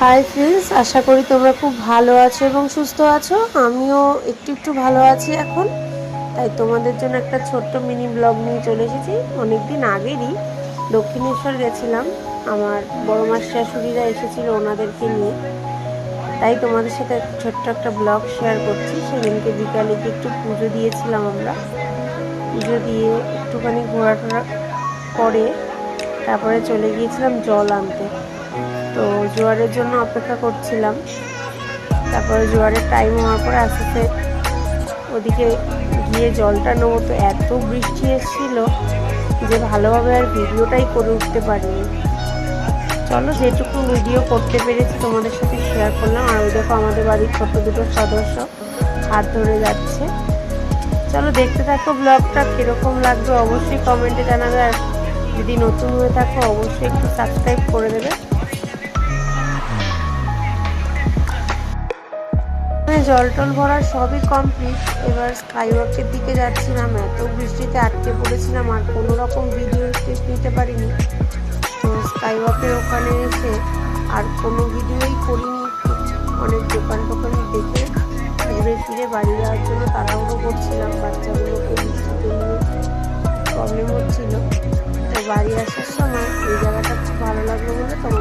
Hi friends, আশা করি তোমরা খুব ভালো আছো এবং সুস্থ আছো। আমিও একটু ভালো আছি এখন। তাই তোমাদের জন্য একটা ছোট্ট মিনি ব্লগ নিয়ে চলে এসেছি। অনেকদিন আগেরই দক্ষিণেশ্বর গেছিলাম, আমার বড় মার শাশুড়িরা এসেছিল ওনাদেরকে নিয়ে। তাই তোমাদের সাথে ছোট্ট একটা ব্লগ শেয়ার করছি। সেদিনকে বিকালে গিয়ে একটু পুজো দিয়েছিলাম আমরা। পুজো দিয়ে একটুখানি ঘোরাটোরা করে তারপরে চলে গিয়েছিলাম জল আনতে। তো জোয়ারের জন্য অপেক্ষা করছিলাম। তারপরে জোয়ারের টাইম হওয়ার পরে আস্তে আস্তে ওদিকে গিয়ে জলটা নেবো, তো এত বৃষ্টি এসেছিল যে ভালোভাবে আর ভিডিওটাই করে উঠতে পারিনি। চলো, যেটুকু ভিডিও করতে পেরেছি তোমাদের সাথে শেয়ার করলাম। আর ওই দেখো আমাদের বাড়ির ছোট্ট দুটো সদস্য হাত ধরে যাচ্ছে। চলো দেখতে থাকো ব্লগটা, কীরকম লাগবে অবশ্যই কমেন্টে জানাবে। আর যদি নতুন হয়ে থাকো অবশ্যই একটু সাবস্ক্রাইব করে দেবে। জল টল ভরা সবই কমপ্লিট। এবার স্কাইওয়াকের দিকে যাচ্ছিলাম, এত বৃষ্টিতে আটকে পড়েছিলাম আর কোনো রকম ভিডিও ক্লিপ নিতে পারিনি। তো স্কাইওয়াকের ওখানে এসে আর কোনো ভিডিওই করিনি। অনেক দোকান টোকান দেখে ঘুরে ফিরে বাড়ি যাওয়ার জন্য তাড়াহুড়ো করছিলাম। বাচ্চাগুলোকে বৃষ্টিতে নিয়ে প্রবলেম হচ্ছিল। তো বাড়ি আসার সময় এই জায়গাটা খুব ভালো লাগলো বলে তোমার